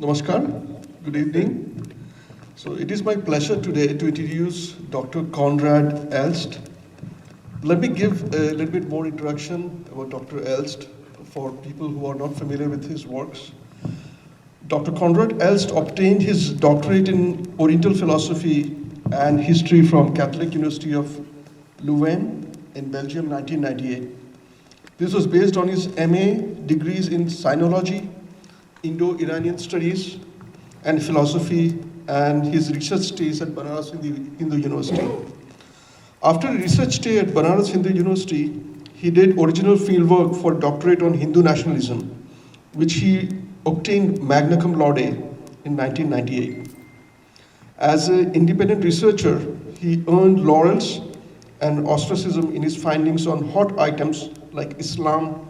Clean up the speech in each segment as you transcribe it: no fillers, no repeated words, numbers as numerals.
Namaskar, good evening. So it is my pleasure today to introduce Dr. Konrad Elst. Let me give a little bit more introduction about Dr. Elst for people who are not familiar with his works. Dr. Konrad Elst obtained his doctorate in Oriental philosophy and history from Catholic University of Leuven in Belgium, 1998. This was based on his MA degrees in Sinology, Indo-Iranian Studies, and Philosophy, and his research stays at Banaras Hindu University. After a research stay at Banaras Hindu University, he did original fieldwork for doctorate on Hindu nationalism, which he obtained magna cum laude in 1998. As an independent researcher, he earned laurels and ostracism in his findings on hot items like Islam,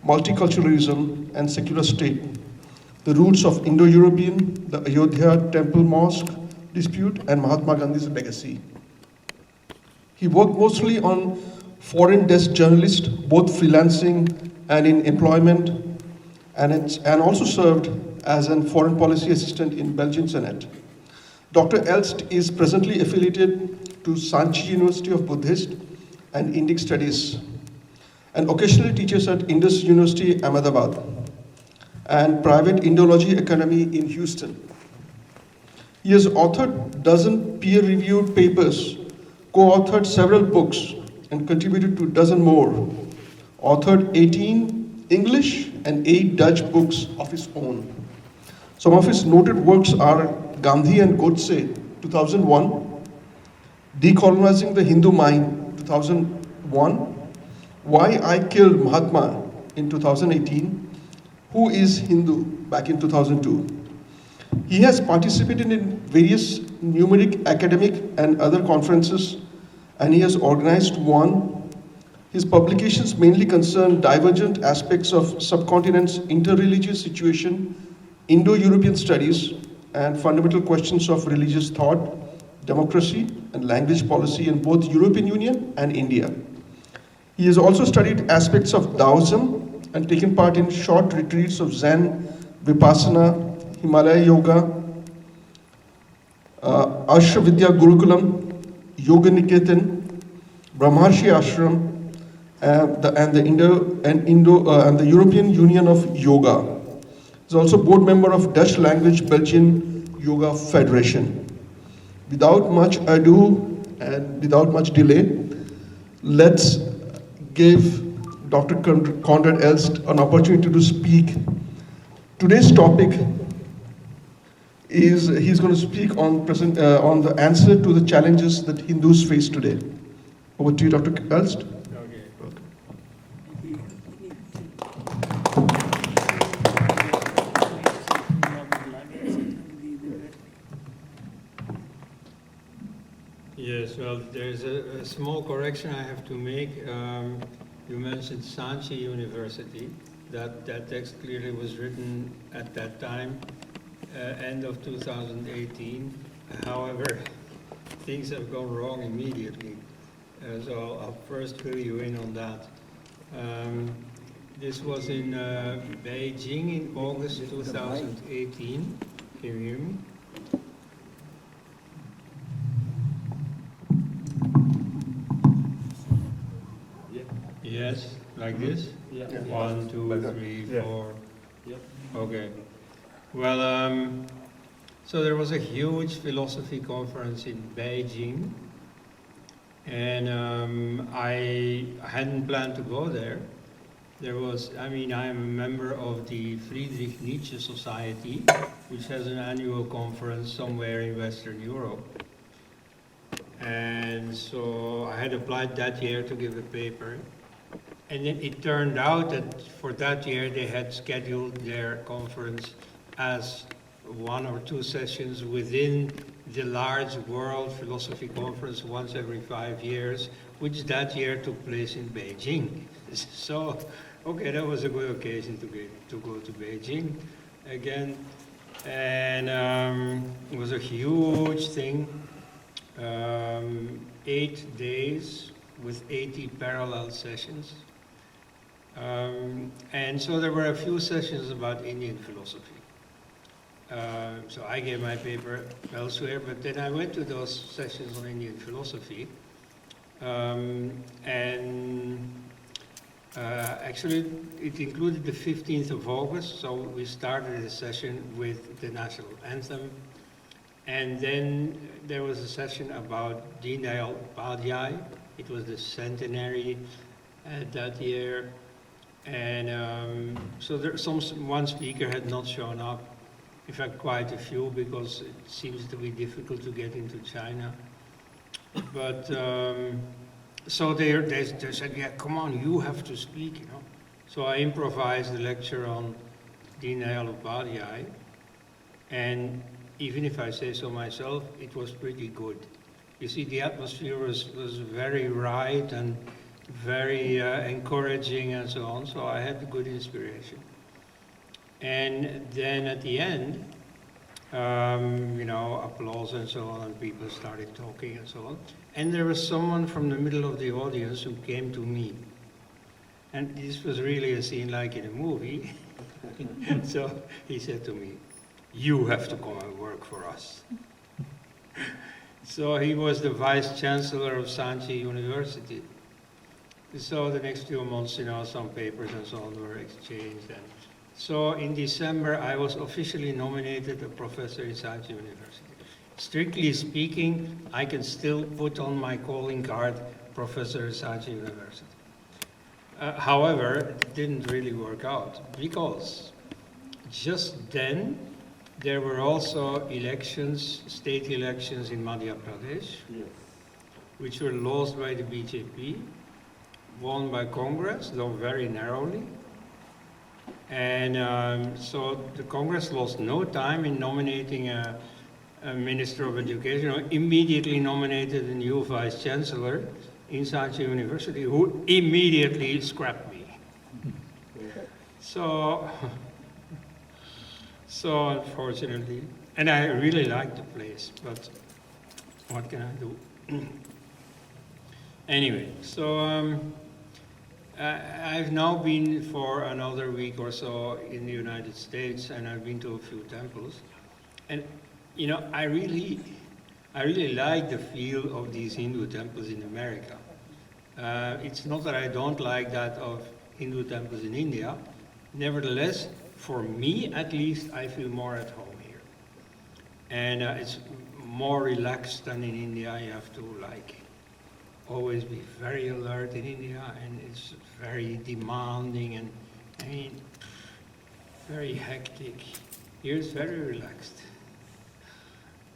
multiculturalism, and secular state, the roots of Indo-European, the Ayodhya Temple Mosque dispute, and Mahatma Gandhi's legacy. He worked mostly on foreign desk journalist, both freelancing and in employment, and also served as a foreign policy assistant in Belgian Senate. Dr. Elst is presently affiliated to Sanchi University of Buddhist and Indic Studies, and occasionally teaches at Indus University, Ahmedabad, and Private Indology Academy in Houston. He has authored dozen peer-reviewed papers, co-authored several books, and contributed to a dozen more, authored 18 English and 8 Dutch books of his own. Some of his noted works are Gandhi and Godse, 2001, Decolonizing the Hindu Mind, 2001, Why I Killed Mahatma in 2018, Who is Hindu, back in 2002. He has participated in various numeric, academic, and other conferences, and he has organized one. His publications mainly concern divergent aspects of subcontinent's interreligious situation, Indo-European studies, and fundamental questions of religious thought, democracy, and language policy in both European Union and India. He has also studied aspects of Taoism and taken part in short retreats of Zen, Vipassana, Himalaya Yoga, Ashravidya Gurukulam, Yoga Niketan, Brahmarshi Ashram, and the European Union of Yoga. He's also board member of Dutch language Belgian Yoga Federation. Without much ado and without much delay, let's give Dr. Konrad Elst an opportunity to speak. Today's topic is he's going to speak on the answer to the challenges that Hindus face today. Over to you, Dr. Elst. Yes, well, there's a small correction I have to make. You mentioned Sanchi University. That text clearly was written at that time, end of 2018. However, things have gone wrong immediately. So I'll first fill you in on that. This was in Beijing in August 2018. Can you hear me? Yes, like this? Yeah. 1, 2, 3, 4. Yeah. Okay. Well, so there was a huge philosophy conference in Beijing, and I hadn't planned to go there. I'm a member of the Friedrich Nietzsche Society, which has an annual conference somewhere in Western Europe. And so I had applied that year to give a paper. And then it turned out that for that year they had scheduled their conference as 1 or 2 sessions within the large World Philosophy Conference once every 5 years, which that year took place in Beijing. So, okay, that was a good occasion to go to Beijing again. And it was a huge thing, 8 days with 80 parallel sessions. And so there were a few sessions about Indian philosophy. So I gave my paper elsewhere, but then I went to those sessions on Indian philosophy. Actually, it included the 15th of August, so we started the session with the national anthem. And then there was a session about Deen Dayal Upadhyay. It was the centenary that year. And so one speaker had not shown up. In fact, quite a few, because it seems to be difficult to get into China. But so they said, yeah, come on, you have to speak, you know. So I improvised a lecture on Deen Dayal Upadhyay. And even if I say so myself, it was pretty good. You see, the atmosphere was very right and very encouraging and so on, so I had good inspiration. And then at the end, you know, applause and so on, and people started talking and so on. And there was someone from the middle of the audience who came to me. And this was really a scene like in a movie. So he said to me, "You have to come and work for us." So he was the vice chancellor of Sanchi University. So the next few months, you know, some papers and so on were exchanged. And so in December, I was officially nominated a professor in Sanchi University. Strictly speaking, I can still put on my calling card, Professor at Sanchi University. However, it didn't really work out, because just then, there were also elections, state elections in Madhya Pradesh, which were lost by the BJP, won by Congress, though very narrowly. And so the Congress lost no time in nominating a Minister of Education, who immediately nominated a new Vice Chancellor in Sanchi University, who immediately scrapped me. So unfortunately, and I really liked the place, but what can I do? Anyway, so I've now been for another week or so in the United States, and I've been to a few temples. And, you know, I really like the feel of these Hindu temples in America. It's not that I don't like that of Hindu temples in India. Nevertheless, for me at least, I feel more at home here. And it's more relaxed than in India. You have to like always be very alert in India, and it's very demanding and, I mean, very hectic. Here it's very relaxed.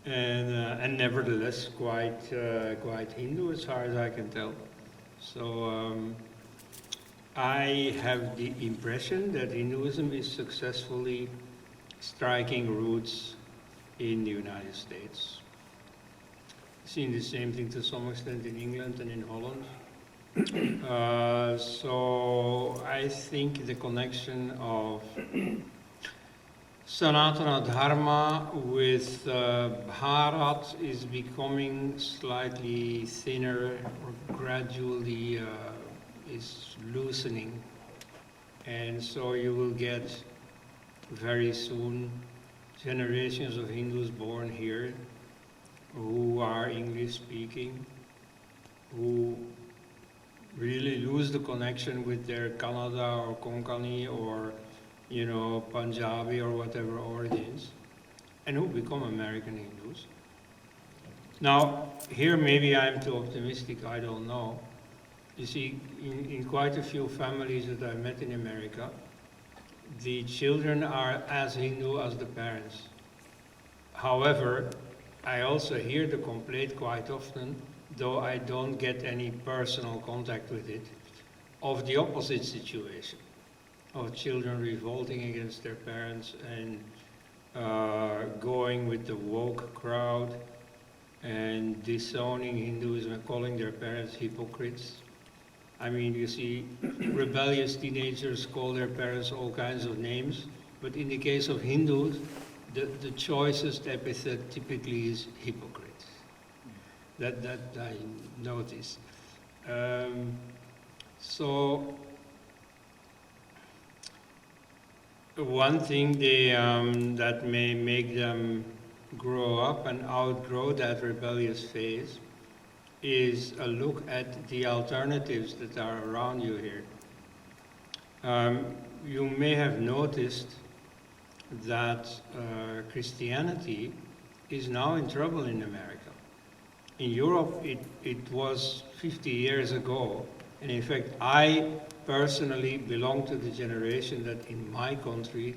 And nevertheless quite Hindu as far as I can tell. So I have the impression that Hinduism is successfully striking roots in the United States. Seen the same thing to some extent in England and in Holland. So I think the connection of Sanatana Dharma with Bharat is becoming slightly thinner, or gradually is loosening. And so you will get very soon generations of Hindus born here who are English speaking, who really lose the connection with their Kannada or Konkani or, you know, Punjabi or whatever origins, and who become American Hindus. Now, here maybe I'm too optimistic, I don't know. You see, in quite a few families that I met in America, the children are as Hindu as the parents. However, I also hear the complaint quite often, though I don't get any personal contact with it, of the opposite situation, of children revolting against their parents and going with the woke crowd and disowning Hinduism and calling their parents hypocrites. I mean, you see, rebellious teenagers call their parents all kinds of names, but in the case of Hindus, the choicest epithet typically is hypocrite. That I noticed. So One thing that may make them grow up and outgrow that rebellious phase is a look at the alternatives that are around you here. You may have noticed that Christianity is now in trouble in America. In Europe, it was 50 years ago, and in fact, I personally belong to the generation that in my country,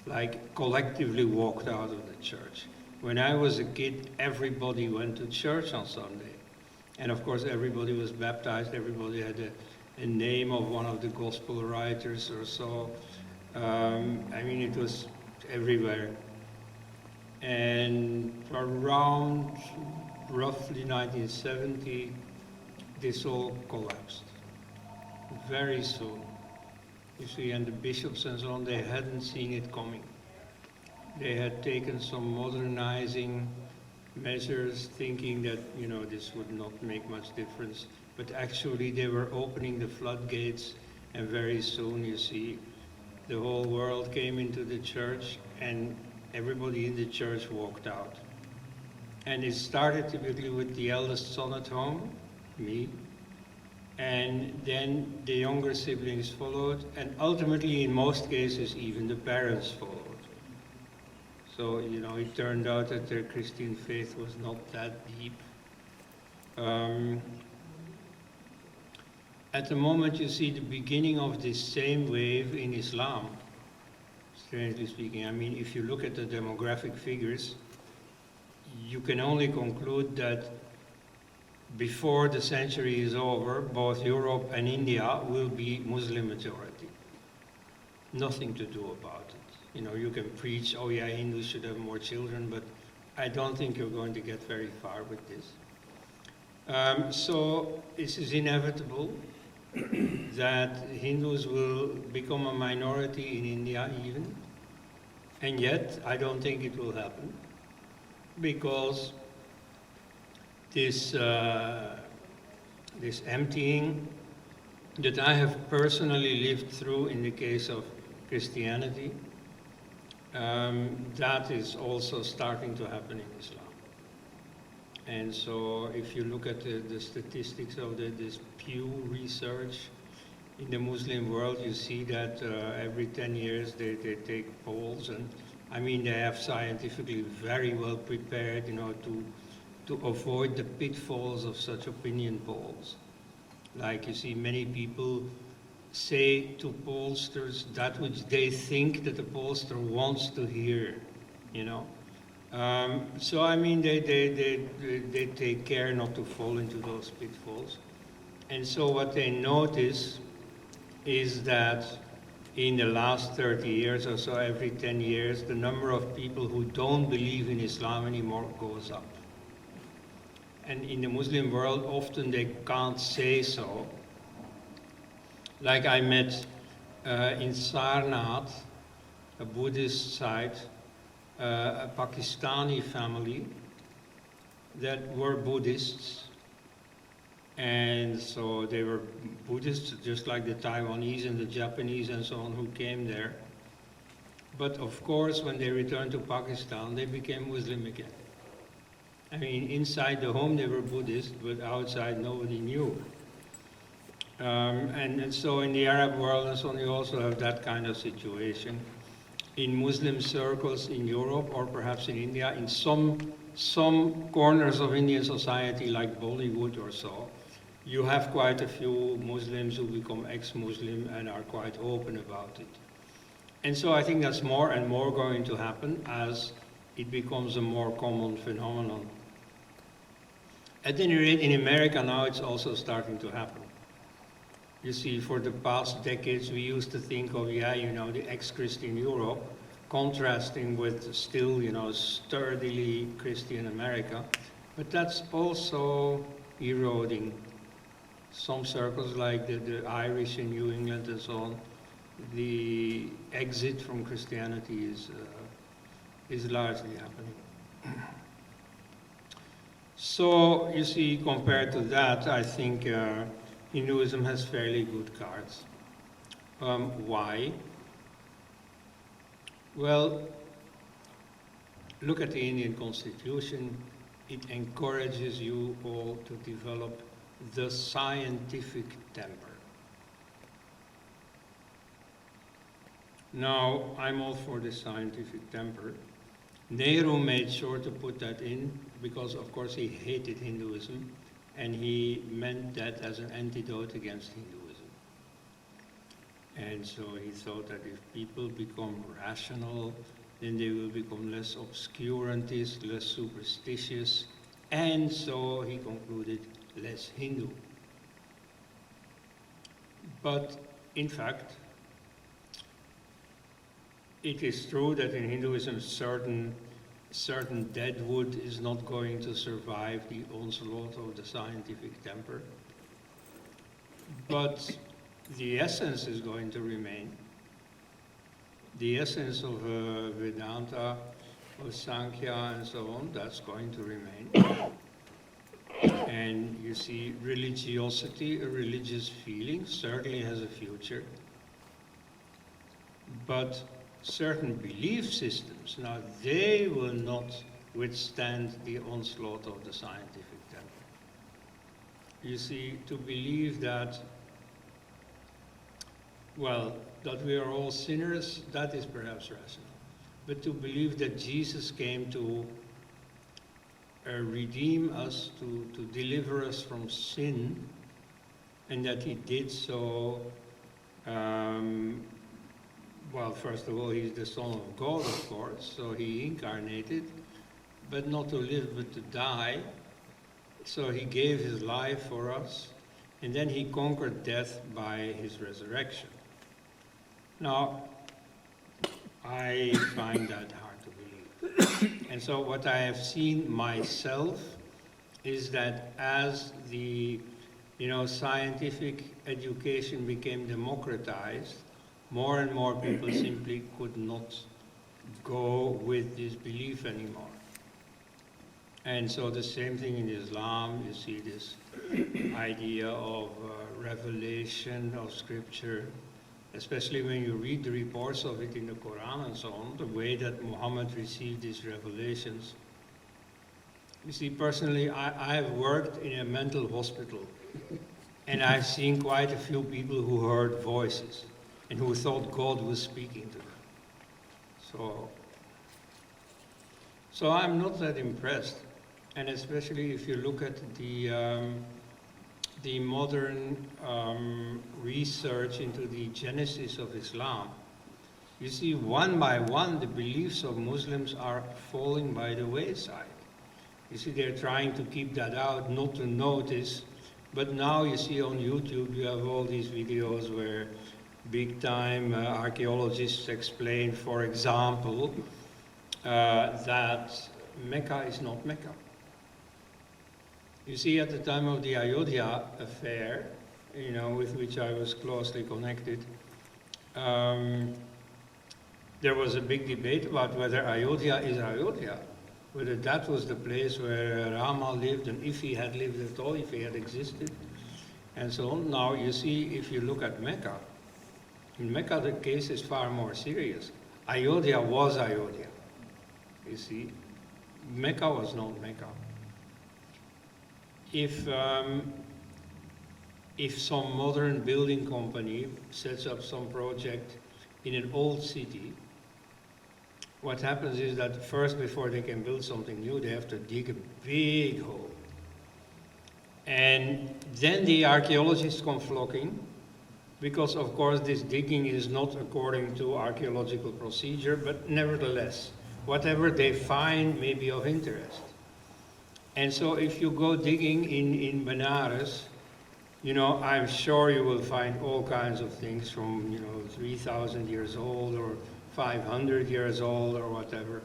like, collectively walked out of the church. When I was a kid, everybody went to church on Sunday. And of course, everybody was baptized, everybody had a name of one of the gospel writers or so. I mean, it was everywhere. And around roughly 1970, this all collapsed. Very soon. You see, and the bishops and so on, they hadn't seen it coming. They had taken some modernizing measures, thinking that, this would not make much difference. But actually, they were opening the floodgates, and very soon, you see, the whole world came into the church, and everybody in the church walked out. And it started typically with the eldest son at home, me, and then the younger siblings followed, and ultimately, in most cases, even the parents followed. So, it turned out that their Christian faith was not that deep. At the moment, you see the beginning of this same wave in Islam, strangely speaking. I mean, if you look at the demographic figures, you can only conclude that before the century is over, both Europe and India will be Muslim majority. Nothing to do about it. You can preach, oh yeah, Hindus should have more children, but I don't think you're going to get very far with this. So this is inevitable that Hindus will become a minority in India even, and yet I don't think it will happen, because this emptying that I have personally lived through in the case of Christianity, that is also starting to happen in Islam. And so if you look at the statistics of this Pew research in the Muslim world, you see that every 10 years they take polls, and I mean, they have scientifically very well prepared, to avoid the pitfalls of such opinion polls. Like, you see, many people say to pollsters that which they think that the pollster wants to hear, So, I mean, they take care not to fall into those pitfalls. And so what they notice is that in the last 30 years or so, every 10 years, the number of people who don't believe in Islam anymore goes up. And in the Muslim world, often they can't say so. Like I met in Sarnath, a Buddhist site, a Pakistani family that were Buddhists. And so they were Buddhists, just like the Taiwanese and the Japanese and so on who came there. But of course, when they returned to Pakistan, they became Muslim again. I mean, inside the home they were Buddhist, but outside nobody knew. And so in the Arab world and so on, you also have that kind of situation. In Muslim circles in Europe, or perhaps in India, in some corners of Indian society, like Bollywood or so, you have quite a few Muslims who become ex-Muslim and are quite open about it. And so I think that's more and more going to happen as it becomes a more common phenomenon. At any rate, in America now it's also starting to happen. You see, for the past decades we used to think of, the ex-Christian Europe, contrasting with still, sturdily Christian America, but that's also eroding. Some circles like the Irish in New England and so on, the exit from Christianity is largely happening. So, you see, compared to that, I think Hinduism has fairly good cards. Why? Well, look at the Indian Constitution. It encourages you all to develop the scientific temper. Now, I'm all for the scientific temper. Nehru made sure to put that in because, of course, he hated Hinduism, and he meant that as an antidote against Hinduism. And so he thought that if people become rational, then they will become less obscurantist, less superstitious, and so he concluded less Hindu. But in fact, it is true that in Hinduism certain dead wood is not going to survive the onslaught of the scientific temper. But the essence is going to remain. The essence of Vedanta, of Sankhya and so on, that's going to remain. And you see, religiosity, a religious feeling, certainly has a future. But certain belief systems, now they will not withstand the onslaught of the scientific temper. You see, to believe that, well, that we are all sinners, that is perhaps rational. But to believe that Jesus came to redeem us, to deliver us from sin, and that he did so, well, first of all, he's the Son of God, of course, so he incarnated, but not to live, but to die. So he gave his life for us, and then he conquered death by his resurrection. Now, I find that hard to believe. And so what I have seen myself is that as the, scientific education became democratized, more and more people simply could not go with this belief anymore. And so the same thing in Islam, you see this idea of revelation of scripture, especially when you read the reports of it in the Quran and so on, the way that Muhammad received these revelations. You see, personally, I have worked in a mental hospital, and I've seen quite a few people who heard voices and who thought God was speaking to them. So I'm not that impressed, and especially if you look at the modern research into the genesis of Islam, you see one by one the beliefs of Muslims are falling by the wayside. You see, they're trying to keep that out, not to notice, but now you see on YouTube you have all these videos where big-time archaeologists explain, for example, that Mecca is not Mecca. You see, at the time of the Ayodhya affair, with which I was closely connected, there was a big debate about whether Ayodhya is Ayodhya, whether that was the place where Rama lived, and if he had lived at all, if he had existed, and so on. Now, you see, if you look at Mecca, in Mecca the case is far more serious. Ayodhya was Ayodhya, you see. Mecca was not Mecca. If some modern building company sets up some project in an old city, what happens is that first, before they can build something new, they have to dig a big hole. And then the archaeologists come flocking, because of course this digging is not according to archaeological procedure, but nevertheless, whatever they find may be of interest. And so if you go digging in Benares, I'm sure you will find all kinds of things from, 3,000 years old or 500 years old or whatever.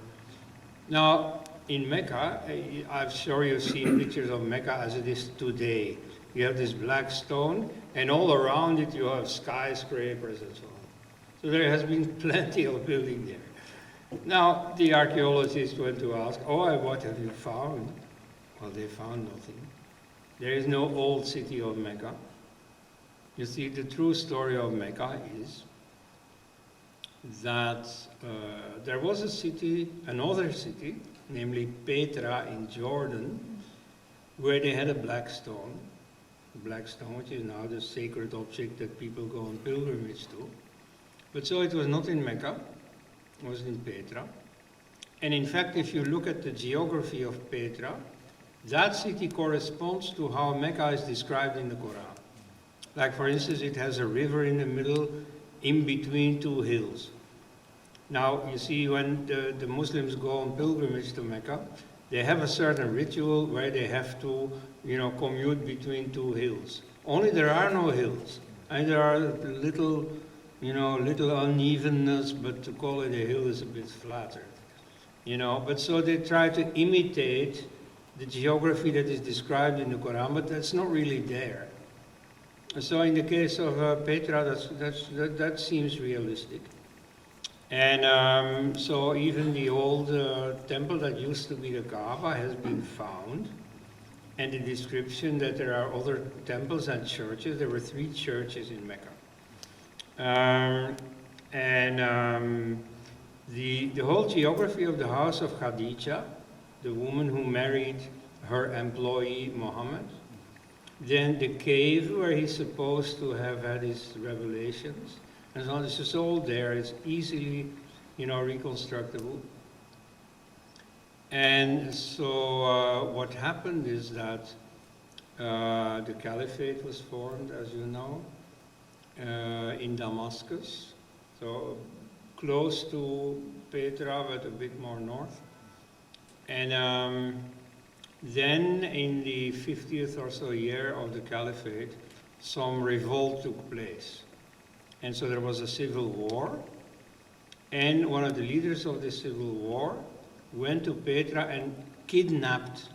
Now, in Mecca, I'm sure you've seen pictures of Mecca as it is today. You have this black stone, and all around it you have skyscrapers and so on. So there has been plenty of building there. Now, the archaeologists went to ask, what have you found? Well, they found nothing. There is no old city of Mecca. You see, the true story of Mecca is that there was a city, another city, namely Petra in Jordan, where they had a black stone, which is now the sacred object that people go on pilgrimage to. But so it was not in Mecca, it was in Petra. And in fact, if you look at the geography of Petra, that city corresponds to how Mecca is described in the Quran. Like for instance, it has a river in the middle, in between two hills. Now, you see, when the Muslims go on pilgrimage to Mecca, they have a certain ritual where they have to, commute between two hills. Only there are no hills, and there are little unevenness, but to call it a hill is a bit flattered, But so they try to imitate the geography that is described in the Quran, but that's not really there. So in the case of Petra, that seems realistic. And so even the old temple that used to be the Kaaba has been found. And the description that there are other temples and churches, there were 3 churches in Mecca. The whole geography of the house of Khadija, the woman who married her employee Muhammad, then the cave where he's supposed to have had his revelations, and so on, this is all there, it's easily, reconstructible. And so what happened is that the caliphate was formed, as you know, in Damascus, so close to Petra, but a bit more north. And then in the 50th or so year of the caliphate, some revolt took place. And so there was a civil war, and one of the leaders of the civil war went to Petra and kidnapped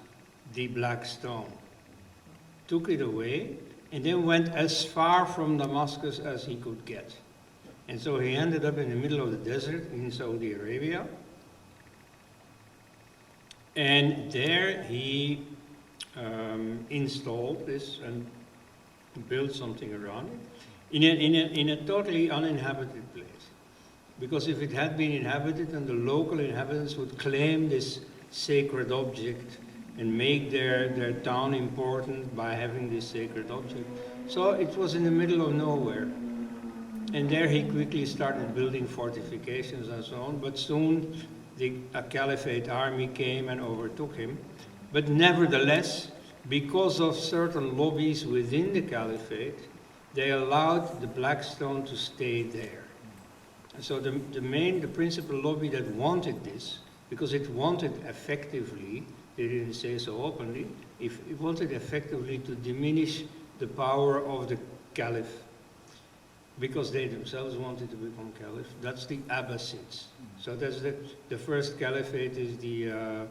the black stone, took it away, and then went as far from Damascus as he could get. And so he ended up in the middle of the desert in Saudi Arabia. And there he installed this and built something around it in a totally uninhabited place. Because if it had been inhabited, then the local inhabitants would claim this sacred object and make their town important by having this sacred object. So it was in the middle of nowhere. And there he quickly started building fortifications and so on, but soon a caliphate army came and overtook him. But nevertheless, because of certain lobbies within the caliphate, they allowed the black stone to stay there. And so the principal lobby that wanted this, because it wanted effectively, they didn't say so openly, if it wanted effectively to diminish the power of the caliph, because they themselves wanted to become caliph. That's the Abbasids. So that's the first caliphate is the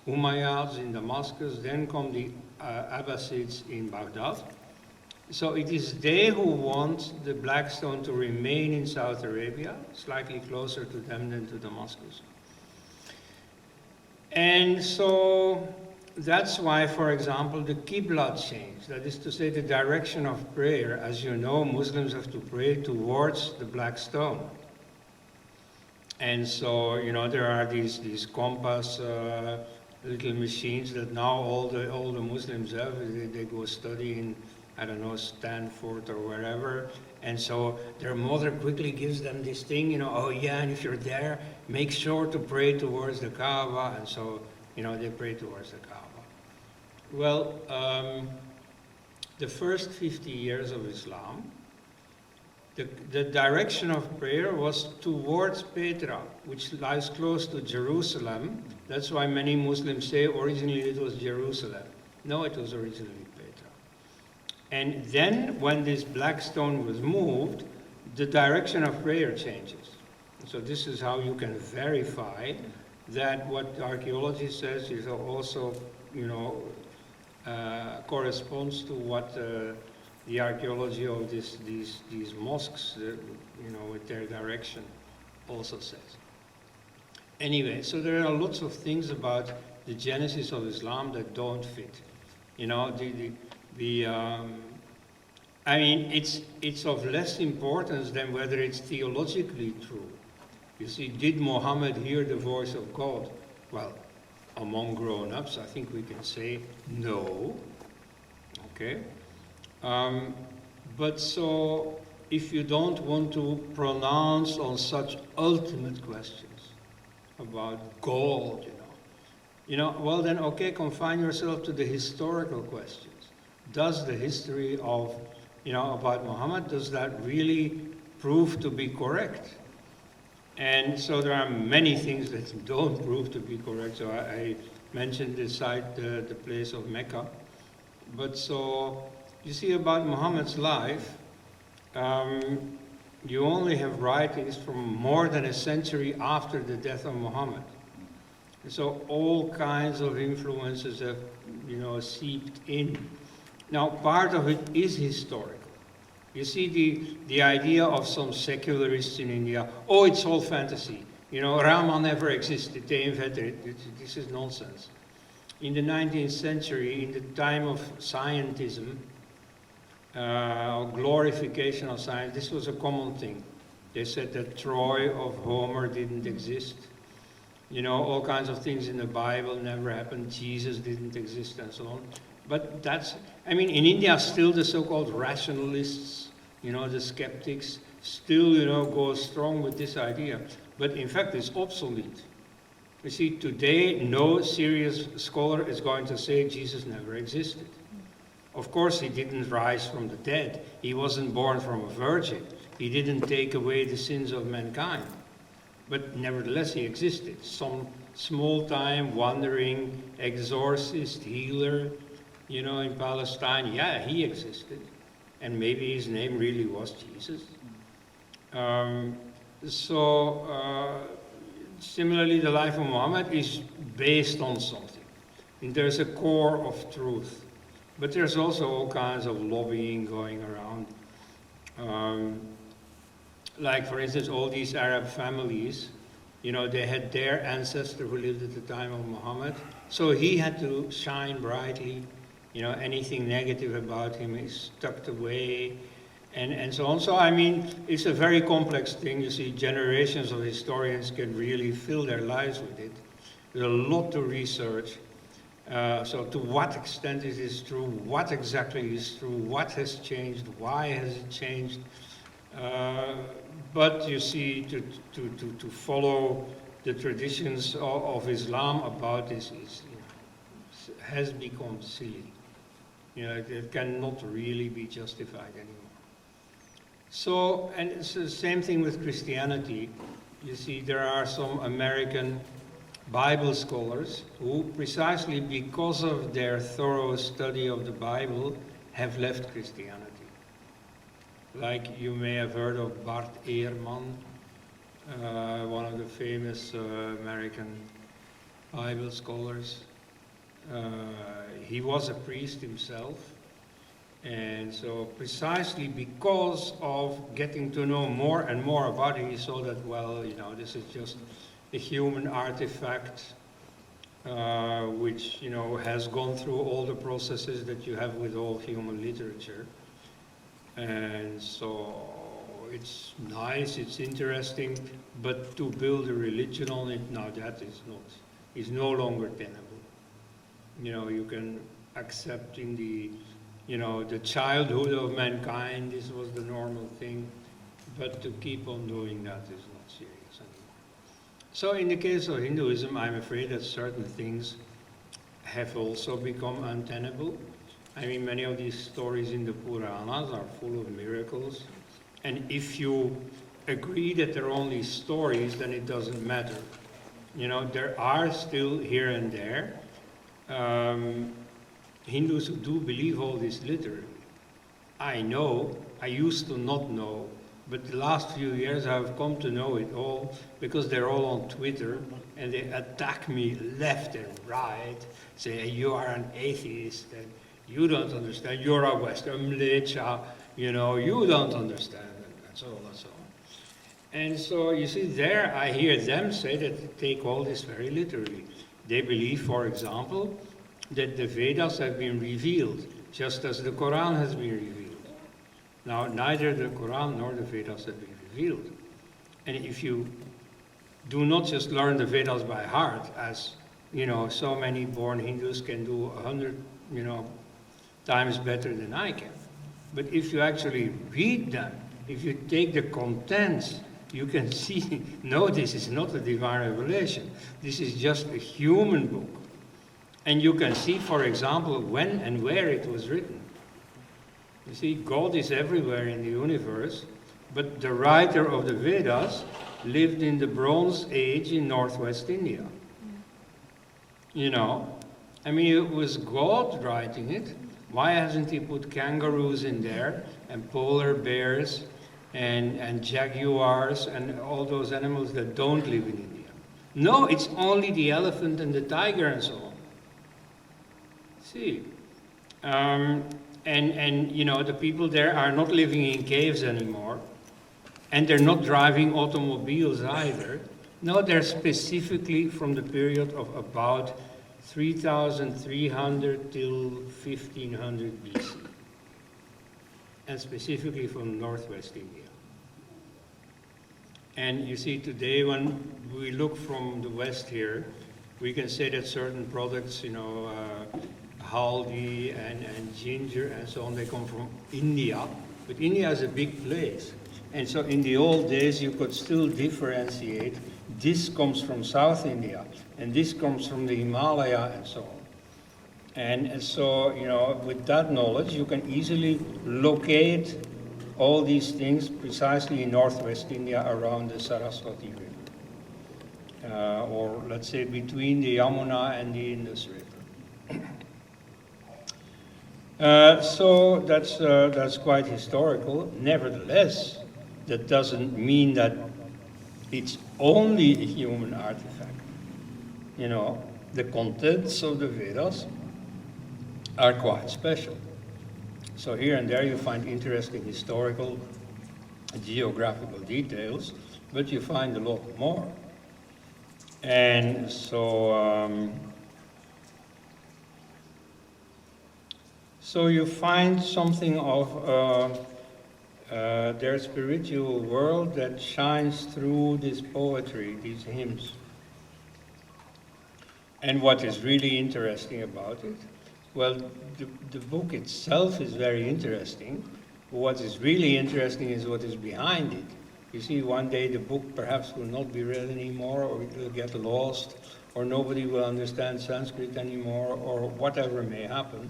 Umayyads in Damascus, then come the Abbasids in Baghdad. So it is they who want the black stone to remain in South Arabia, slightly closer to them than to Damascus. And so that's why, for example, the Qibla changed. That is to say, the direction of prayer. As you know, Muslims have to pray towards the black stone. And so, there are these compass little machines that now all the Muslims have. They go study in, I don't know, Stanford or wherever. And so their mother quickly gives them this thing, oh yeah, and if you're there, make sure to pray towards the Kaaba. And so, they pray towards the Kaaba. Well, the first 50 years of Islam, the direction of prayer was towards Petra, which lies close to Jerusalem. That's why many Muslims say originally it was Jerusalem. No, it was originally Petra. And then when this black stone was moved, the direction of prayer changes. So this is how you can verify that what archaeology says is also, corresponds to what the archaeology of these mosques, with their direction also says. Anyway, so there are lots of things about the genesis of Islam that don't fit. I mean, it's of less importance than whether it's theologically true. You see, did Muhammad hear the voice of God? Well, among grown-ups, I think we can say no. Okay? But so, if you don't want to pronounce on such ultimate questions about God, well then, okay, confine yourself to the historical questions. Does the history of, about Muhammad, does that really prove to be correct? And so there are many things that don't prove to be correct. So I mentioned the site, the place of Mecca. But so, you see about Muhammad's life, you only have writings from more than a century after the death of Muhammad. So all kinds of influences have, seeped in. Now, part of it is historical. You see the idea of some secularists in India, oh, it's all fantasy. Rama never existed, they invented it. This is nonsense. In the 19th century, in the time of scientism, or glorification of science, this was a common thing. They said that Troy of Homer didn't exist. All kinds of things in the Bible never happened, Jesus didn't exist, and so on. But in India, still the so-called rationalists, the skeptics, still, go strong with this idea. But in fact, it's obsolete. You see, today, no serious scholar is going to say Jesus never existed. Of course, he didn't rise from the dead. He wasn't born from a virgin. He didn't take away the sins of mankind. But nevertheless, he existed. Some small-time, wandering exorcist, healer, in Palestine, yeah, he existed. And maybe his name really was Jesus. Similarly, the life of Muhammad is based on something. And there's a core of truth. But there's also all kinds of lobbying going around. Like, for instance, all these Arab families, they had their ancestor who lived at the time of Muhammad. So he had to shine brightly. Anything negative about him is tucked away, and so on. So, it's a very complex thing. You see, generations of historians can really fill their lives with it. There's a lot to research. So to what extent is this true? What exactly is true? What has changed? Why has it changed? But you see, to follow the traditions of Islam about this has become silly. It cannot really be justified anymore. So, and it's the same thing with Christianity. You see, there are some American Bible scholars who, precisely because of their thorough study of the Bible, have left Christianity. Like you may have heard of Bart Ehrman, one of the famous American Bible scholars. He was a priest himself, and so precisely because of getting to know more and more about it, he saw that, well, this is just a human artifact which, has gone through all the processes that you have with all human literature. And so it's nice, it's interesting, but to build a religion on it, now that is no longer tenable. You can accept in the childhood of mankind, this was the normal thing, but to keep on doing that is not serious anymore. So in the case of Hinduism, I'm afraid that certain things have also become untenable. Many of these stories in the Puranas are full of miracles, and if you agree that they're only stories, then it doesn't matter. There are still here and there Hindus who do believe all this literally. I used to not know, but the last few years I've come to know it all because they're all on Twitter and they attack me left and right, say you are an atheist and you don't understand, you're a Western mlecha, you don't understand, and so on and so on. And so you see there I hear them say that they take all this very literally. They believe, for example, that the Vedas have been revealed, just as the Quran has been revealed. Now, neither the Quran nor the Vedas have been revealed. And if you do not just learn the Vedas by heart, as so many born Hindus can do 100 times better than I can. But if you actually read them, if you take the contents, you can see, no, this is not a divine revelation. This is just a human book. And you can see, for example, when and where it was written. You see, God is everywhere in the universe, but the writer of the Vedas lived in the Bronze Age in northwest India. I mean, it was God writing it. Why hasn't he put kangaroos in there, and polar bears, and jaguars, and all those animals that don't live in India? No, it's only the elephant and the tiger and so on. See, and the people there are not living in caves anymore, and they're not driving automobiles either. No, they're specifically from the period of about 3,300 till 1500 BC, and specifically from northwest India. And you see, today when we look from the west here, we can say that certain products, haldi and ginger and so on, they come from India. But India is a big place. And so in the old days, you could still differentiate, this comes from South India, and this comes from the Himalaya, and so on. And so, with that knowledge, you can easily locate all these things precisely in northwest India around the Saraswati River. Or let's say between the Yamuna and the Indus River. So that's quite historical. Nevertheless, that doesn't mean that it's only a human artifact. The contents of the Vedas are quite special. So here and there you find interesting historical, geographical details, but you find a lot more. And so, so you find something of their spiritual world that shines through this poetry, these hymns. And what is really interesting about it? Well, the book itself is very interesting. What is really interesting is what is behind it. You see, one day the book perhaps will not be read anymore, or it will get lost, or nobody will understand Sanskrit anymore, or whatever may happen.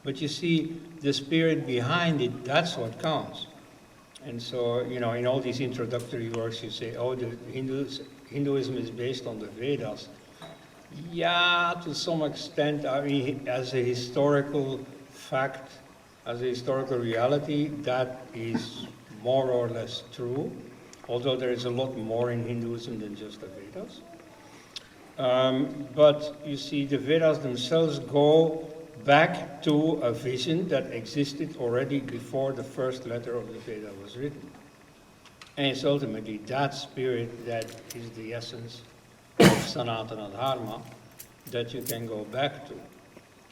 But you see, the spirit behind it, that's what counts. And so, in all these introductory works, you say, oh, the Hinduism is based on the Vedas. Yeah, to some extent, I mean, as a historical fact, as a historical reality, that is more or less true, although there is a lot more in Hinduism than just the Vedas. But you see, the Vedas themselves go back to a vision that existed already before the first letter of the Veda was written. And it's ultimately that spirit that is the essence of Sanatana Dharma that you can go back to.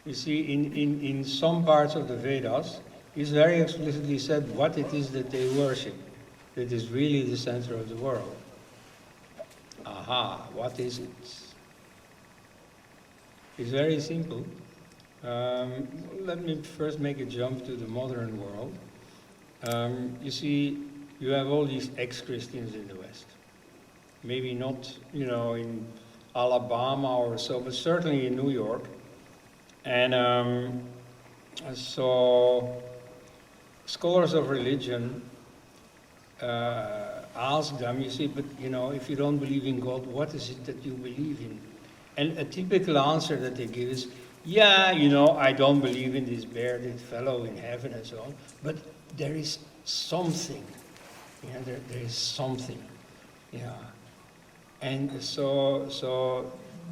You see, in some parts of the Vedas, it's very explicitly said what it is that they worship, that is really the center of the world. Aha, what is it? It's very simple. Let me first make a jump to the modern world. You see, you have all these ex-Christians in the West. Maybe not, in Alabama or so, but certainly in New York. And so scholars of religion ask them, you see, but if you don't believe in God, what is it that you believe in? And a typical answer that they give is, yeah, I don't believe in this bearded fellow in heaven and so on, but there is something. There is something. Yeah. And so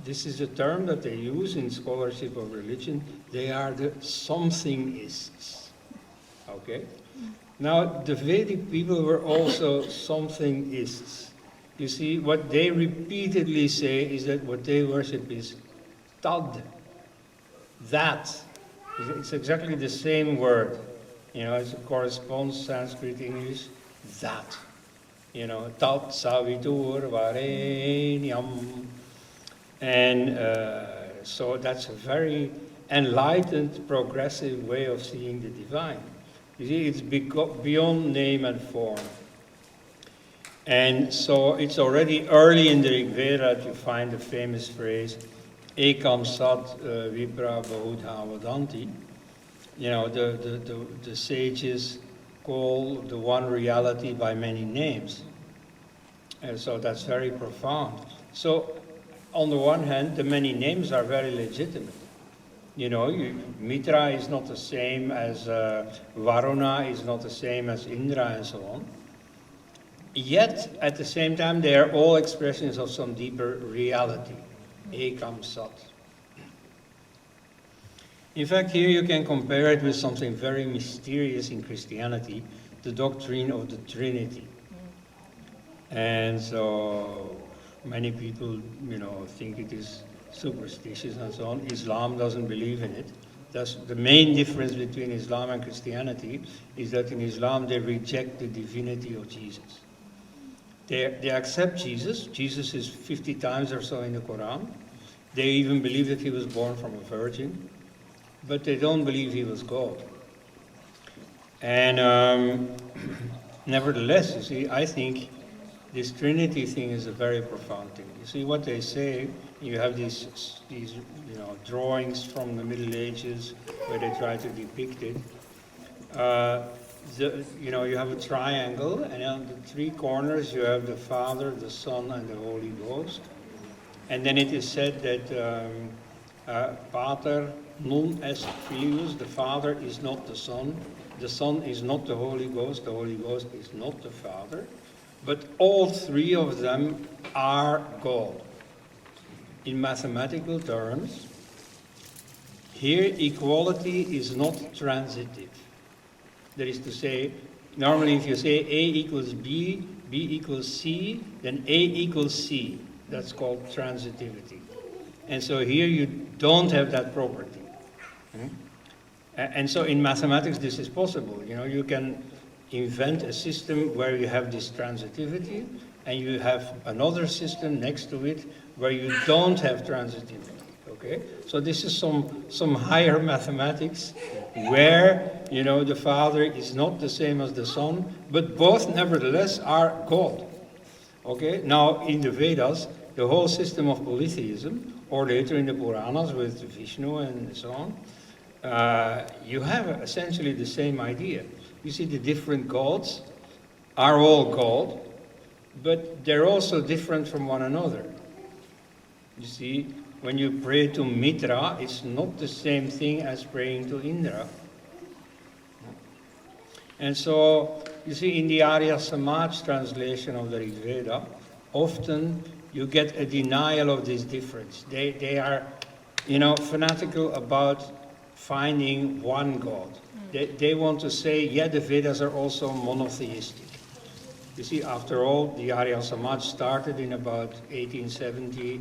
this is a term that they use in scholarship of religion. They are the somethingists. Okay? Now, the Vedic people were also somethingists. You see, what they repeatedly say is that what they worship is tad, that. It's exactly the same word. It corresponds Sanskrit English, that. Tat Savitur Varenyam. And so that's a very enlightened, progressive way of seeing the divine. You see, it's beyond name and form. And so it's already early in the Rig Veda that you find the famous phrase, Ekam Sat Vipra Bahudha Vadanti. The sages call the one reality by many names. And so that's very profound. So on the one hand, the many names are very legitimate. Mitra is not the same as Varuna, is not the same as Indra, and so on. Yet, at the same time, they are all expressions of some deeper reality. Ekam Sat. In fact, here you can compare it with something very mysterious in Christianity, the doctrine of the Trinity. And so many people, think it is superstitious and so on. Islam doesn't believe in it. That's the main difference between Islam and Christianity, is that in Islam they reject the divinity of Jesus. They accept Jesus. Jesus is 50 times or so in the Quran. They even believe that he was born from a virgin, but they don't believe he was God. And nevertheless, you see, I think this Trinity thing is a very profound thing. You see what they say, you have these drawings from the Middle Ages where they try to depict it. You have a triangle, and on the three corners you have the Father, the Son, and the Holy Ghost. And then it is said that Pater non est Filius, the Father is not the Son is not the Holy Ghost is not the Father, but all three of them are God. In mathematical terms, here equality is not transitive. That is to say, normally if you say A equals B, B equals C, then A equals C. That's called transitivity. And so here you don't have that property. And so in mathematics this is possible. You can invent a system where you have this transitivity, and you have another system next to it where you don't have transitivity. Okay? So this is some higher mathematics where, the Father is not the same as the Son, but both nevertheless are God. Okay? Now, in the Vedas, the whole system of polytheism, or later in the Puranas with Vishnu and so on, you have essentially the same idea. You see, the different gods are all God, but they're also different from one another. You see, when you pray to Mitra, it's not the same thing as praying to Indra. And so, you see, in the Arya Samaj translation of the Rig Veda, often you get a denial of this difference. They are, fanatical about finding one God. They want to say, the Vedas are also monotheistic. You see, after all, the Arya Samaj started in about 1870,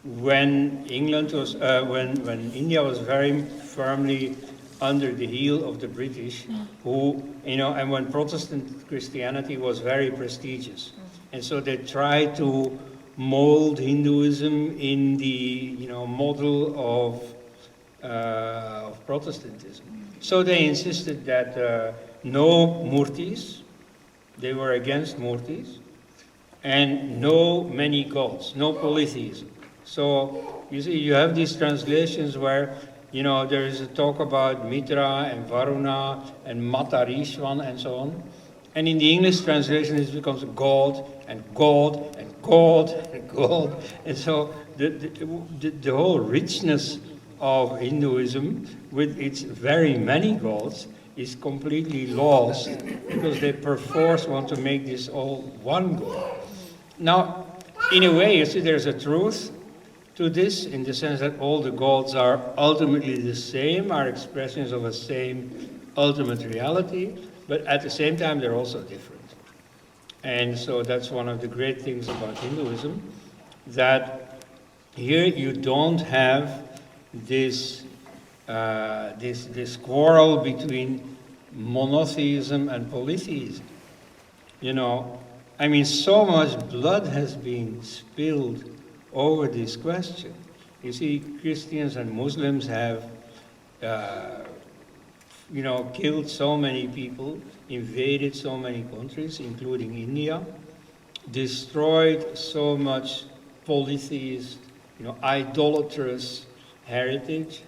when England was, when India was very firmly under the heel of the British, who, and when Protestant Christianity was very prestigious. And so they tried to mold Hinduism in the, model of Protestantism. So they insisted that no murtis, they were against murtis, and no many gods, no polytheism. So you see, you have these translations where, there is a talk about Mitra and Varuna and Matarishwan and so on. And in the English translation, it becomes God and God and God and God. And so the whole richness of Hinduism, with its very many gods, is completely lost because they perforce want to make this all one God. Now, in a way, you see, there's a truth to this, in the sense that all the gods are ultimately the same, are expressions of a same ultimate reality, but at the same time they're also different. And so that's one of the great things about Hinduism, that here you don't have this quarrel between monotheism and polytheism. I mean, so much blood has been spilled over this question. You see, Christians and Muslims have, killed so many people, invaded so many countries, including India, destroyed so much polytheist, idolatrous heritage,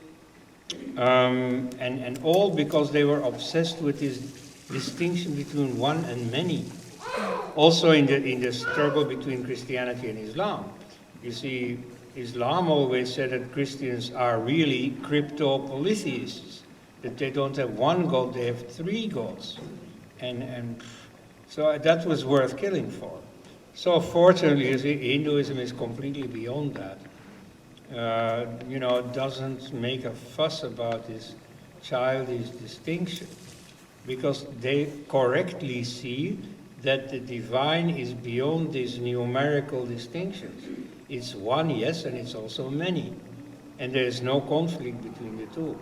and all because they were obsessed with this distinction between one and many. Also in the struggle between Christianity and Islam. You see, Islam always said that Christians are really crypto-polytheists, that they don't have one God, they have three gods. And so that was worth killing for. So fortunately, you see, Hinduism is completely beyond that. Doesn't make a fuss about this childish distinction, because they correctly see that the divine is beyond these numerical distinctions. It's one, yes, and it's also many. And there is no conflict between the two.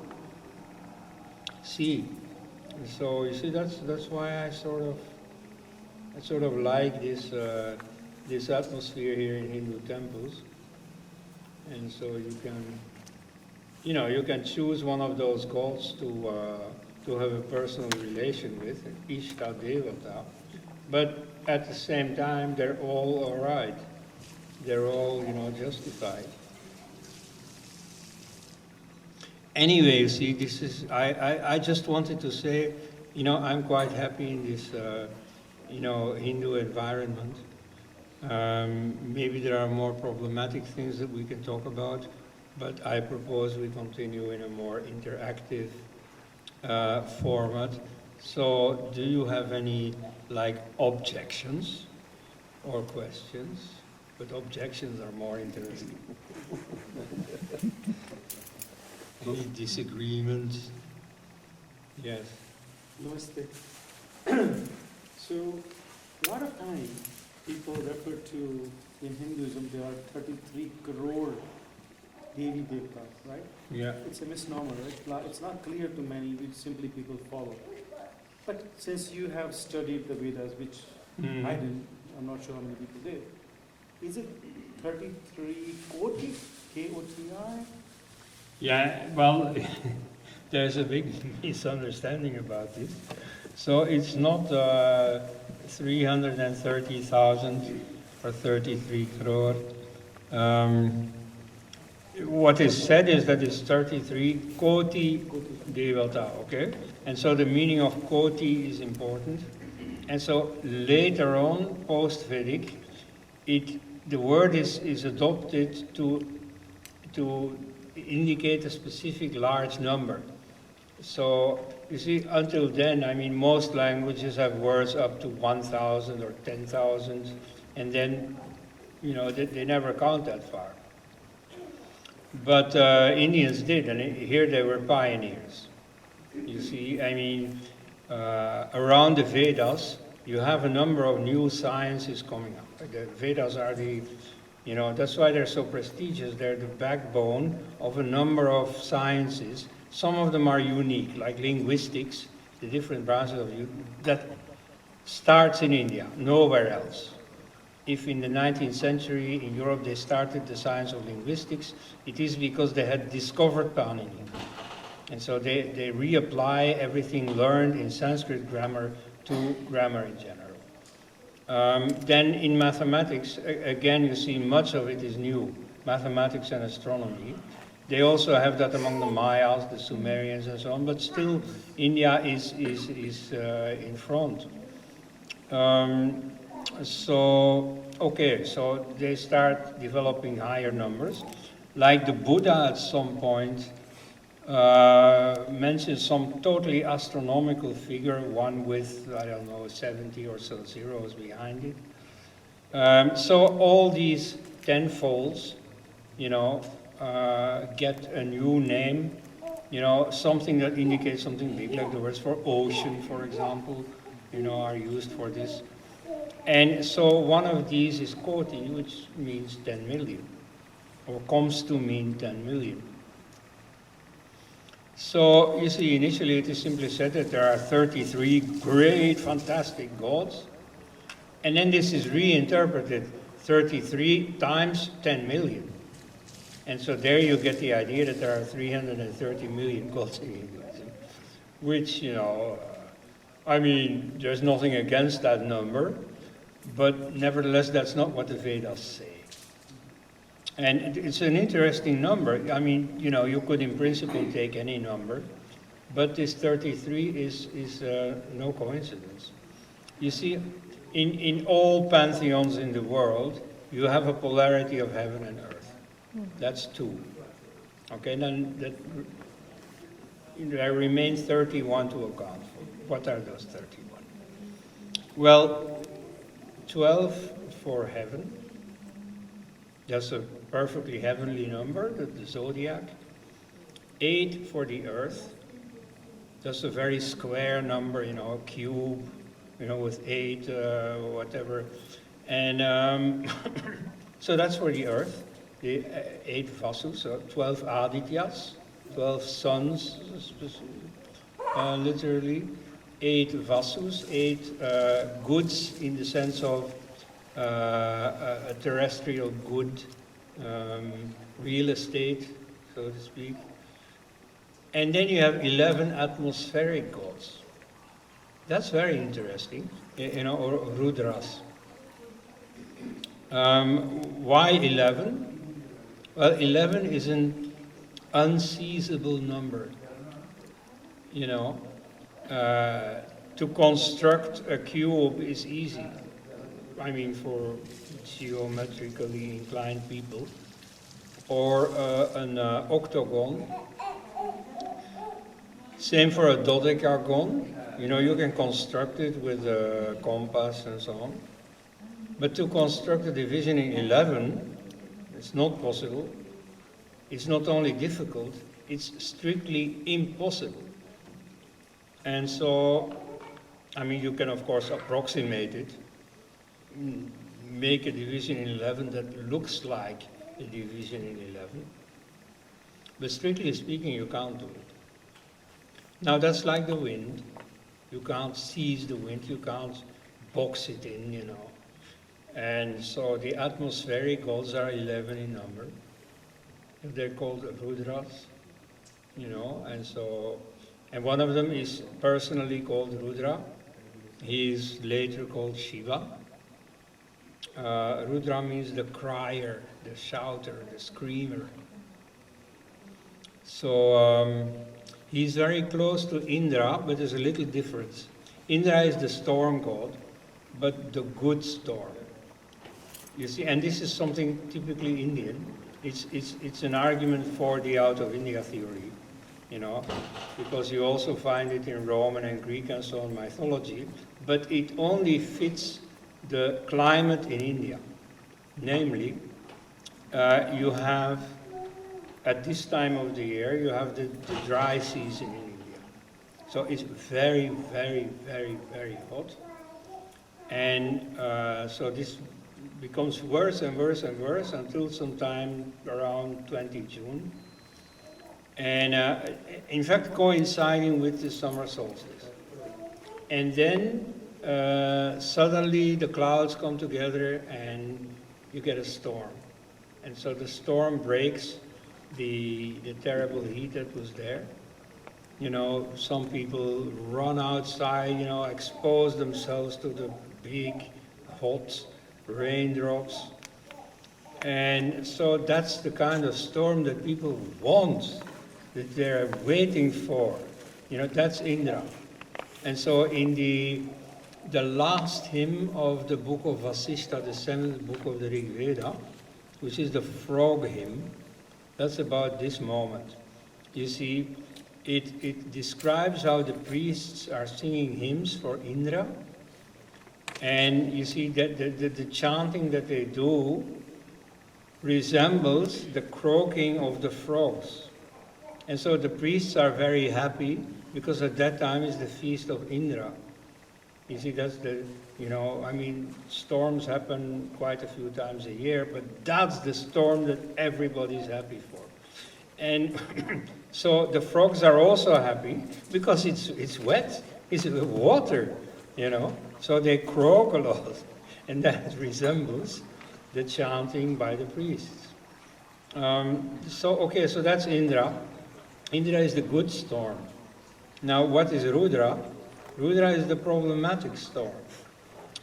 See, so you see, that's why I sort of like this atmosphere here in Hindu temples. And so you can choose one of those gods to have a personal relation with, Ishta Devata. But at the same time, they're all right. They're all, justified. Anyway, you see, this is, I just wanted to say, I'm quite happy in this, Hindu environment. Maybe there are more problematic things that we can talk about, but I propose we continue in a more interactive format. So, do you have any, objections or questions? But objections are more interesting. Any disagreements? Yes. Namaste. So, a lot of time people refer to, in Hinduism, there are 33 crore Devi Devtas, right? Yeah. It's a misnomer, right? It's not clear to many, which simply people follow. But since you have studied the Vedas, which I didn't, I'm not sure how many people did, is it 33 Koti? K-O-T-I? Yeah, well, there's a big misunderstanding about this. So it's not 330,000 or 33 crore. What is said is that it's 33 Koti Devata, okay? And so the meaning of Koti is important. And so later on, post-Vedic, the word is adopted to indicate a specific large number. So, you see, until then, I mean, most languages have words up to 1,000 or 10,000, and then, they never count that far. But Indians did, and here they were pioneers. You see, I mean, around the Vedas, you have a number of new sciences coming up. The Vedas are that's why they're so prestigious. They're the backbone of a number of sciences. Some of them are unique, like linguistics, the different branches of that starts in India, nowhere else. If in the 19th century in Europe they started the science of linguistics, it is because they had discovered Panini. And so they reapply everything learned in Sanskrit grammar to grammar in general. Then in mathematics, again, you see much of it is new, mathematics and astronomy. They also have that among the Mayas, the Sumerians and so on, but still India is in front. So they start developing higher numbers. Like the Buddha at some point mentions some totally astronomical figure, one with, 70 or so zeros behind it. So all these tenfolds, get a new name, something that indicates something big, like the words for ocean, for example, are used for this. And so one of these is Koti, which means 10 million, or comes to mean 10 million. So, you see, initially it is simply said that there are 33 great, fantastic gods, And then this is reinterpreted 33 times 10 million. And so there you get the idea that there are 330 million gods in Hinduism, which, I mean, there's nothing against that number, but nevertheless, that's not what the Vedas say. And it's an interesting number. I mean, you could in principle take any number, but this 33 is no coincidence. You see, in all pantheons in the world, you have a polarity of heaven and earth. That's 2. Okay, then there remains 31 to account for. What are those 31? Well, 12 for heaven. That's a perfectly heavenly number, the zodiac. 8 for the earth. That's a very square number, a cube, with 8, whatever. And so that's for the earth. The 8 vasus, so 12 adityas, 12 suns, literally. 8 vasus, 8 goods in the sense of a terrestrial good, real estate, so to speak. And then you have 11 atmospheric gods. That's very interesting, or Rudras. Why 11? Well, 11 is an unseizable number. To construct a cube is easy. I mean, for geometrically inclined people. Or an octagon. Same for a dodecagon. You can construct it with a compass and so on. But to construct a division in 11, it's not possible. It's not only difficult, it's strictly impossible. And so, I mean, you can of course approximate it, make a division in 11 that looks like a division in 11. But strictly speaking, you can't do it. Now that's like the wind. You can't seize the wind, you can't box it in, And so the atmospheric gods are 11 in number. They're called Rudras, and one of them is personally called Rudra. He is later called Shiva. Rudra means the crier, the shouter, the screamer. So he's very close to Indra, but there's a little difference. Indra is the storm god, but the good storm. You see, and this is something typically Indian. It's an argument for the out of India theory, because you also find it in Roman and Greek and so on mythology, but it only fits the climate in India. Namely, you have, at this time of the year, you have the dry season in India. So it's very, very, very, very hot. And so this becomes worse and worse and worse until sometime around 20 June. And in fact, coinciding with the summer solstice. And then suddenly the clouds come together and you get a storm. And so the storm breaks the terrible heat that was there. Some people run outside, expose themselves to the big, hot raindrops. And so that's the kind of storm that people want, that they're waiting for. That's Indra. And so in the last hymn of the book of Vasishta, the 7th book of the Rig Veda, which is the frog hymn, that's about this moment. You see, it describes how the priests are singing hymns for Indra. And you see that the chanting that they do resembles the croaking of the frogs. And so the priests are very happy because at that time is the feast of Indra. You see, that's storms happen quite a few times a year, but that's the storm that everybody's happy for. And so the frogs are also happy because it's wet, it's water, So they croak a lot. and that resembles the chanting by the priests. So that's Indra. Indra is the good storm. Now, what is Rudra? Rudra is the problematic storm.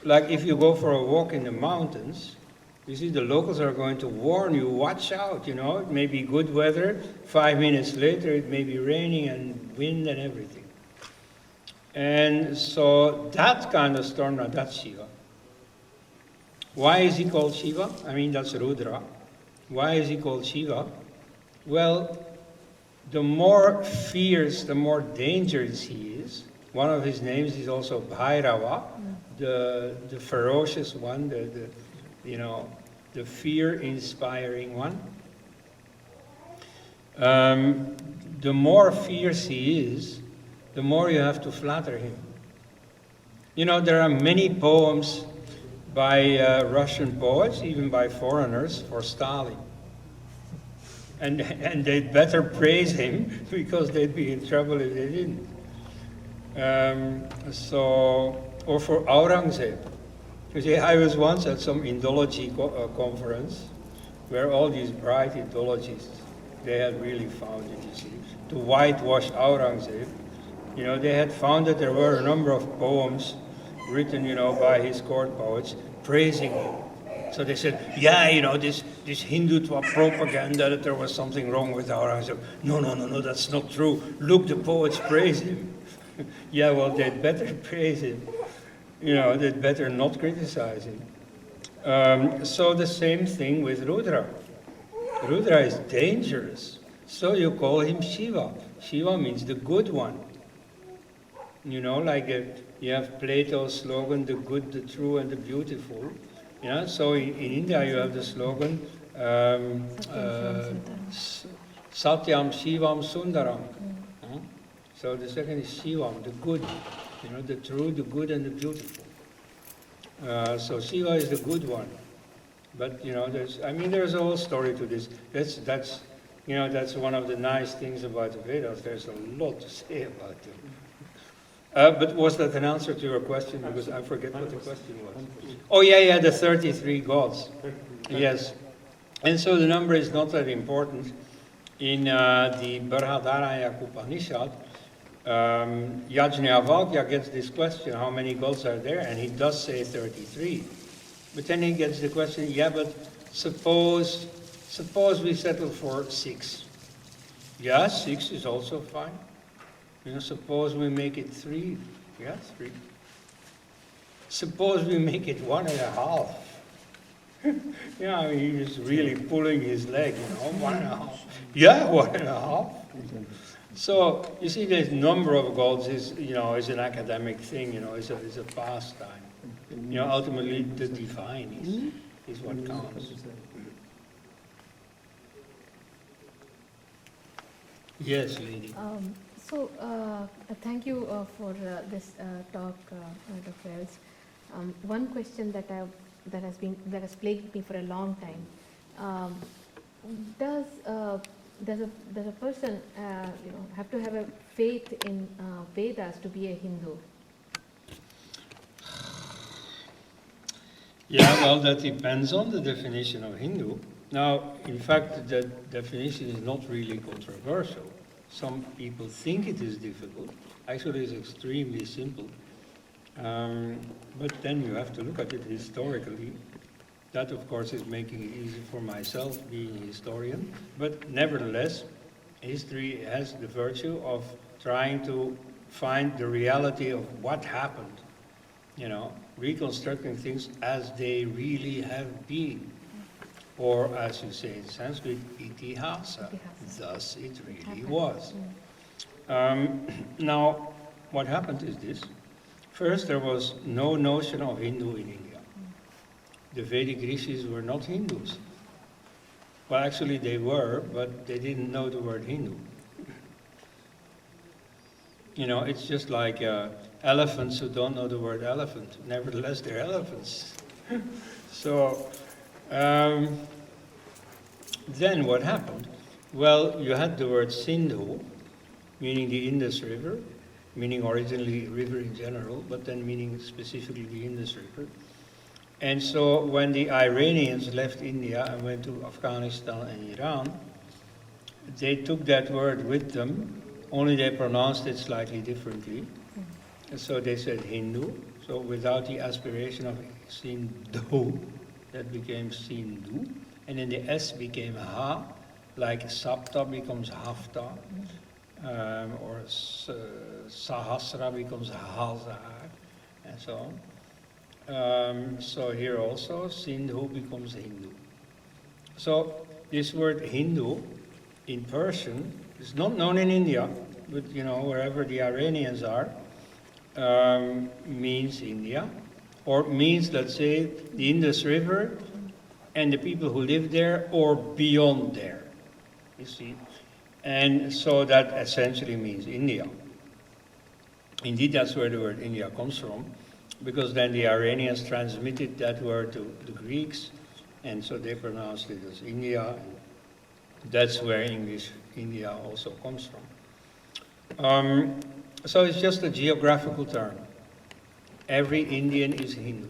Like if you go for a walk in the mountains, you see the locals are going to warn you, watch out, you know, it may be good weather, 5 minutes later it may be raining and wind and everything. And so that kind of storm, now that's Shiva. Why is he called Shiva? I mean, that's Rudra. Why is he called Shiva? Well, the more fierce, the more dangerous he is. One of his names is also Bhairava, the ferocious one, the fear-inspiring one. The more fierce he is, the more you have to flatter him. You know, there are many poems by Russian poets, even by foreigners, for Stalin. And they'd better praise him because they'd be in trouble if they didn't. Or for Aurangzeb. You see, I was once at some Indology conference where all these bright Indologists, they had really found it, you see, to whitewash Aurangzeb. You know, they had found that there were a number of poems written, you know, by his court poets praising him. So they said, yeah, you know, this Hindutva propaganda that there was something wrong with Aurangzeb. No, that's not true. Look, the poets praise him. Yeah, well, they'd better praise him. You know, they'd better not criticize him. So the same thing with Rudra. Rudra is dangerous. So you call him Shiva. Shiva means the good one. You know, like you have Plato's slogan, the good, the true, and the beautiful. You know, so in India you have the slogan, Satyam Shivam Sundaram. So the second is Shivam, the good, you know, the true, the good, and the beautiful. So Shiva is the good one. But, you know, there's a whole story to this. That's one of the nice things about the Vedas. There's a lot to say about them. But was that an answer to your question? Because I forget what the question was. Oh, yeah, the 33 gods. Yes. And so the number is not that important. In the Brihadaranyaka Upanishad, Yajnavalkya gets this question, how many gods are there? And he does say 33. But then he gets the question, yeah, but suppose we settle for 6. Yeah, 6 is also fine. You know, suppose we make it 3. Yeah, 3. Suppose we make it 1.5. Yeah, I mean, he's really pulling his leg, you know, 1.5. Yeah, 1.5. So, you see, the number of gods is an academic thing, you know, it's a pastime. You know, ultimately, the divine is what counts. Yes, lady. Thank you for this talk, Dr. Els. One question that has plagued me for a long time: does a person have to have a faith in Vedas to be a Hindu? Yeah, well, that depends on the definition of Hindu. Now, in fact, the definition is not really controversial. Some people think it is difficult. Actually, it's extremely simple. But then you have to look at it historically. That, of course, is making it easy for myself, being a historian. But nevertheless, history has the virtue of trying to find the reality of what happened. You know, reconstructing things as they really have been. Or, as you say in Sanskrit, itihasa. Thus it really was. Now, what happened is this. First, there was no notion of Hindu in India. The Vedic rishis were not Hindus. Well, actually they were, but they didn't know the word Hindu. You know, it's just like elephants who don't know the word elephant. Nevertheless, they're elephants. So, then what happened? Well, you had the word Sindhu, meaning the Indus River, meaning originally river in general, but then meaning specifically the Indus River. And so when the Iranians left India and went to Afghanistan and Iran, they took that word with them, only they pronounced it slightly differently. And so they said Hindu, so without the aspiration of Sindhu, that became Sindhu. And then the S became Ha, like Sapta becomes Hafta, or Sahasra becomes Hazar, and so on. So here also, Sindhu becomes Hindu. So this word Hindu in Persian is not known in India, but wherever the Iranians are, means India, or means, let's say, the Indus River and the people who live there or beyond there, you see. And so that essentially means India. Indeed, that's where the word India comes from, because then the Iranians transmitted that word to the Greeks, and so they pronounced it as India. And that's where English India also comes from. So it's just a geographical term. Every Indian is Hindu.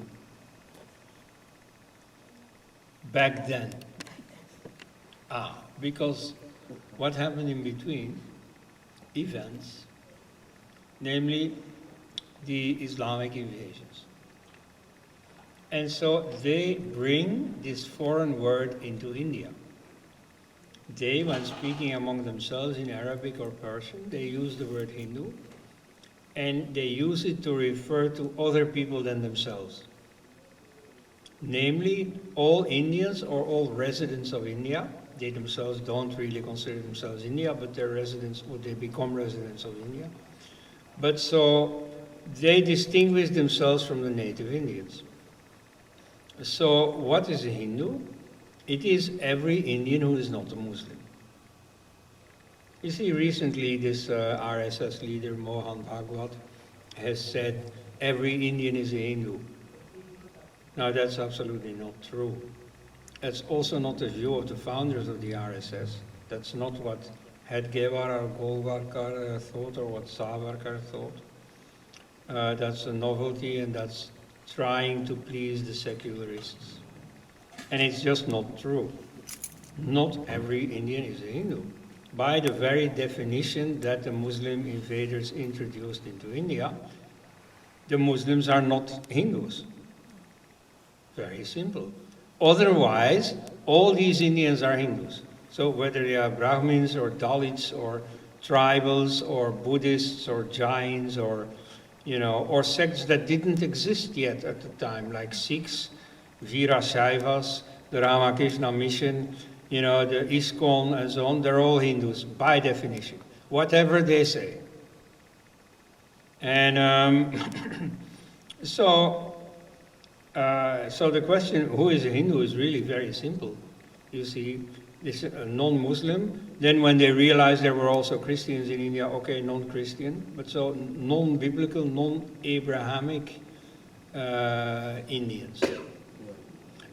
Back then. Because what happened in between? Events, namely the Islamic invasions. And so they bring this foreign word into India. They, when speaking among themselves in Arabic or Persian, they use the word Hindu, and they use it to refer to other people than themselves. Namely, all Indians or all residents of India. They themselves don't really consider themselves India, but they're residents, or they become residents of India. But so they distinguish themselves from the native Indians. So what is a Hindu? It is every Indian who is not a Muslim. You see, recently this RSS leader, Mohan Bhagwat, has said every Indian is a Hindu. Now that's absolutely not true. That's also not the view of the founders of the RSS. That's not what Hedgewar or Golwalkar thought, or what Savarkar thought. That's a novelty, and that's trying to please the secularists. And it's just not true. Not every Indian is a Hindu. By the very definition that the Muslim invaders introduced into India, the Muslims are not Hindus. Very simple. Otherwise, all these Indians are Hindus. So whether they are Brahmins or Dalits or tribals or Buddhists or Jains or sects that didn't exist yet at the time, like Sikhs, Veerasaivas, the Ramakrishna Mission, the ISKCON and so on, they're all Hindus by definition, whatever they say. And so the question, who is a Hindu, is really very simple. You see, this a non-Muslim. Then when they realized there were also Christians in India, okay, non-Christian, but so non-biblical, non-Abrahamic Indians.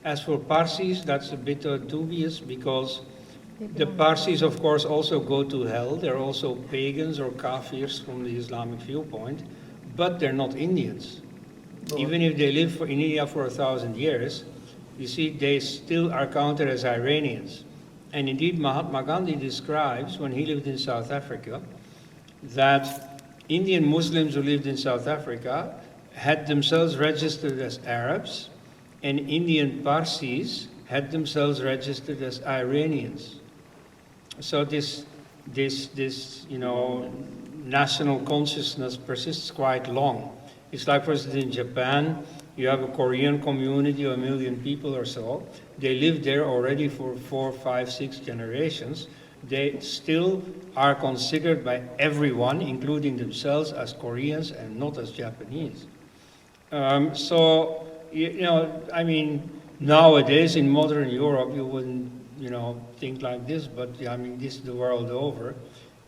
As for Parsis, that's a bit dubious, because the Parsis, of course, also go to hell. They're also pagans or kafirs from the Islamic viewpoint, but they're not Indians. Even if they live in India for 1,000 years, you see, they still are counted as Iranians. And indeed, Mahatma Gandhi describes, when he lived in South Africa, that Indian Muslims who lived in South Africa had themselves registered as Arabs, and Indian Parsis had themselves registered as Iranians. So this national consciousness persists quite long. It's like, for instance, in Japan, you have a Korean community of 1 million people or so. They live there already for 4, 5, 6 generations. They still are considered by everyone, including themselves, as Koreans and not as Japanese. Nowadays in modern Europe, you wouldn't, think like this, but this the world over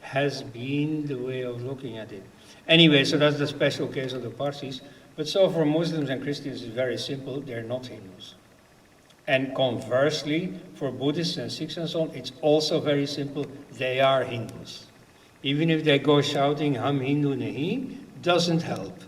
has been the way of looking at it. Anyway, so that's the special case of the Parsis. But so for Muslims and Christians, it's very simple. They're not Hindus. And conversely, for Buddhists and Sikhs and so on, it's also very simple. They are Hindus. Even if they go shouting, Hum Hindu Nahi, doesn't help.